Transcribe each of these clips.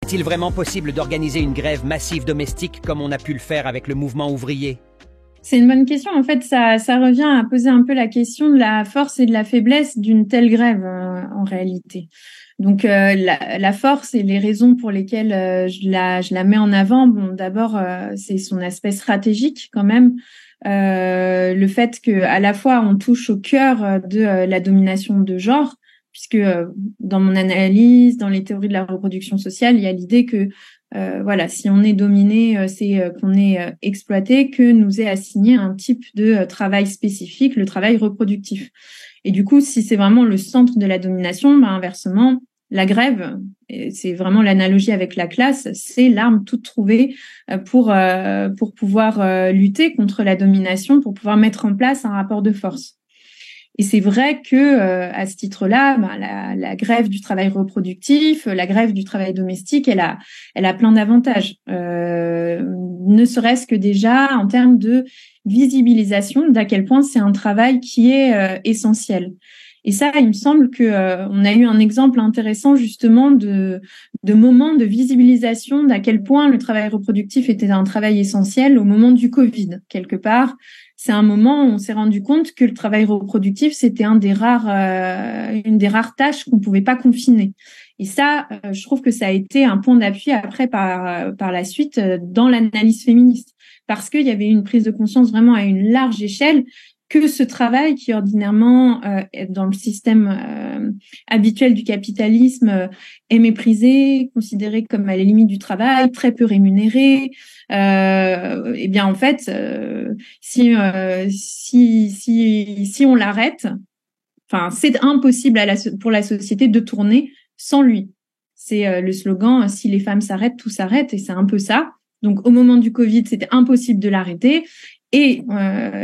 Est-il vraiment possible d'organiser une grève massive domestique comme on a pu le faire avec le mouvement ouvrier? C'est une bonne question. En fait, ça revient à poser un peu la question de la force et de la faiblesse d'une telle grève, en réalité. Donc, la force et les raisons pour lesquelles je la mets en avant, bon, d'abord, c'est son aspect stratégique quand même. Le fait que à la fois on touche au cœur de la domination de genre, puisque dans mon analyse, dans les théories de la reproduction sociale, il y a l'idée que voilà, si on est dominé, c'est qu'on est exploité, que nous est assigné un type de travail spécifique, le travail reproductif. Et du coup, si c'est vraiment le centre de la domination, ben inversement, la grève, et c'est vraiment l'analogie avec la classe, c'est l'arme toute trouvée pour pouvoir lutter contre la domination, pour pouvoir mettre en place un rapport de force. Et c'est vrai que à ce titre-là, ben, la grève du travail reproductif, la grève du travail domestique, elle a plein d'avantages. Ne serait-ce que déjà en termes de visibilisation d'à quel point c'est un travail qui est essentiel. Et ça, il me semble que on a eu un exemple intéressant justement de moments de visibilisation d'à quel point le travail reproductif était un travail essentiel au moment du Covid, quelque part. C'est un moment où on s'est rendu compte que le travail reproductif, c'était une des rares tâches qu'on pouvait pas confiner. Et ça, je trouve que ça a été un point d'appui après par la suite dans l'analyse féministe, parce qu'il y avait une prise de conscience vraiment à une large échelle que ce travail qui ordinairement dans le système habituel du capitalisme est méprisé, considéré comme à la limite du travail, très peu rémunéré. Eh bien en fait, si on l'arrête, enfin c'est impossible pour la société de tourner sans lui. C'est le slogan si les femmes s'arrêtent, tout s'arrête, et c'est un peu ça. Donc au moment du Covid, c'était impossible de l'arrêter. Et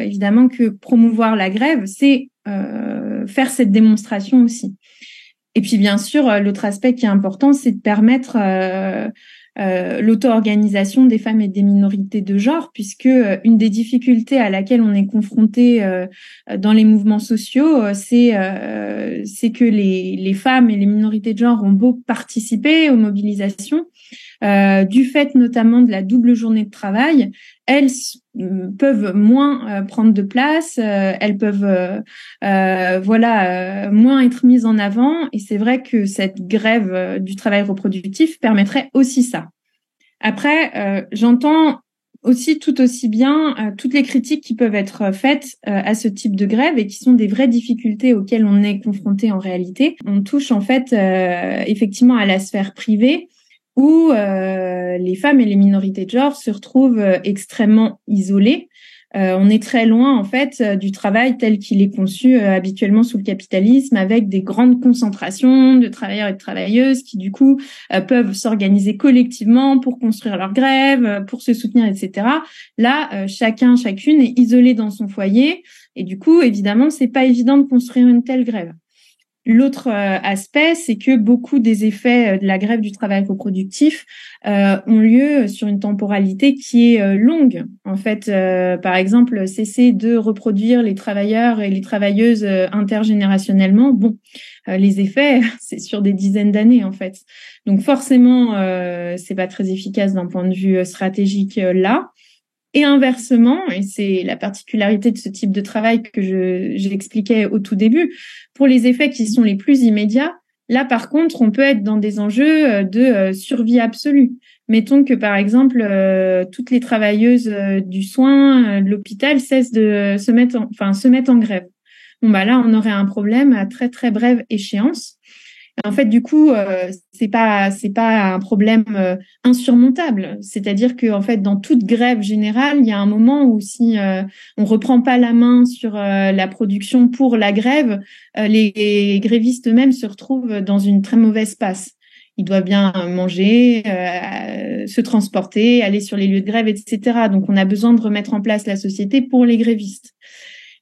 évidemment que promouvoir la grève, c'est faire cette démonstration aussi. Et puis bien sûr, l'autre aspect qui est important, c'est de permettre l'auto-organisation des femmes et des minorités de genre, puisque une des difficultés à laquelle on est confronté dans les mouvements sociaux, c'est que les femmes et les minorités de genre ont beau participer aux mobilisations, du fait notamment de la double journée de travail, elles peuvent moins prendre de place, elles peuvent moins être mises en avant, et c'est vrai que cette grève du travail reproductif permettrait aussi ça. Après, j'entends aussi tout aussi bien toutes les critiques qui peuvent être faites à ce type de grève et qui sont des vraies difficultés auxquelles on est confronté en réalité. On touche en fait effectivement à la sphère privée, où les femmes et les minorités de genre se retrouvent extrêmement isolées. On est très loin en fait du travail tel qu'il est conçu habituellement sous le capitalisme, avec des grandes concentrations de travailleurs et de travailleuses qui du coup peuvent s'organiser collectivement pour construire leur grève, pour se soutenir, etc. Là, chacune est isolée dans son foyer, et du coup, évidemment, c'est pas évident de construire une telle grève. L'autre aspect, c'est que beaucoup des effets de la grève du travail reproductif ont lieu sur une temporalité qui est longue. En fait, par exemple, cesser de reproduire les travailleurs et les travailleuses intergénérationnellement, bon, les effets, c'est sur des dizaines d'années en fait. Donc forcément, c'est pas très efficace d'un point de vue stratégique là. Et inversement, et c'est la particularité de ce type de travail que j'expliquais au tout début, pour les effets qui sont les plus immédiats, là par contre, on peut être dans des enjeux de survie absolue. Mettons que par exemple, toutes les travailleuses du soin, de l'hôpital cessent de se mettent en grève. Bon bah là, on aurait un problème à très très brève échéance. En fait, du coup, c'est pas un problème insurmontable. C'est-à-dire que en fait, dans toute grève générale, il y a un moment où si on reprend pas la main sur la production pour la grève, les grévistes eux-mêmes se retrouvent dans une très mauvaise passe. Ils doivent bien manger, se transporter, aller sur les lieux de grève, etc. Donc, on a besoin de remettre en place la société pour les grévistes.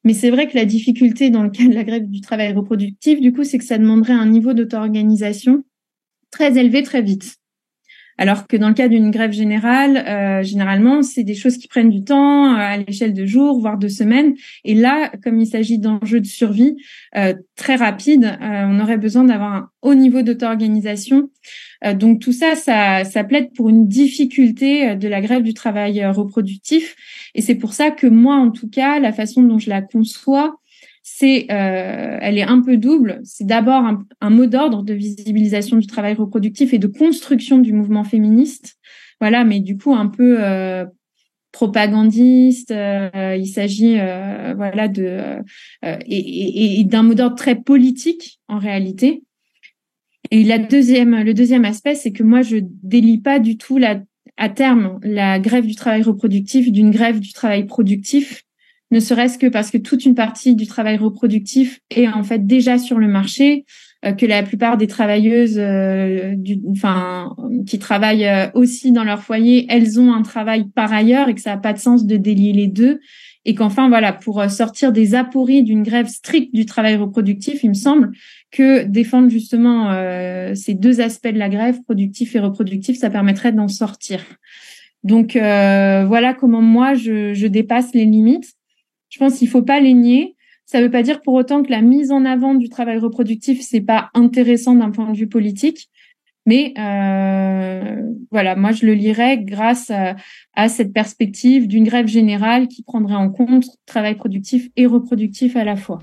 Mais c'est vrai que la difficulté dans le cas de la grève du travail reproductif, du coup, c'est que ça demanderait un niveau d'auto-organisation très élevé très vite. Alors que dans le cas d'une grève générale, généralement, c'est des choses qui prennent du temps à l'échelle de jours, voire de semaines. Et là, comme il s'agit d'enjeux de survie très rapides, on aurait besoin d'avoir un haut niveau d'auto-organisation. Donc tout ça, ça plaide pour une difficulté de la grève du travail reproductif. Et c'est pour ça que moi, en tout cas, la façon dont je la conçois, elle est un peu double. C'est d'abord un mot d'ordre de visibilisation du travail reproductif et de construction du mouvement féministe. Voilà, mais du coup un peu propagandiste. Il s'agit voilà et d'un mot d'ordre très politique en réalité. Et le deuxième aspect, c'est que moi je délie pas du tout à terme la grève du travail reproductif d'une grève du travail productif. Ne serait-ce que parce que toute une partie du travail reproductif est en fait déjà sur le marché, que la plupart des travailleuses qui travaillent aussi dans leur foyer, elles ont un travail par ailleurs et que ça n'a pas de sens de délier les deux. Et qu'enfin, voilà, pour sortir des apories d'une grève stricte du travail reproductif, il me semble que défendre justement ces deux aspects de la grève, productif et reproductif, ça permettrait d'en sortir. Donc voilà comment moi je dépasse les limites. Je pense qu'il faut pas les nier. Ça veut pas dire pour autant que la mise en avant du travail reproductif, c'est pas intéressant d'un point de vue politique. Mais voilà, moi je le lirais grâce à cette perspective d'une grève générale qui prendrait en compte travail productif et reproductif à la fois.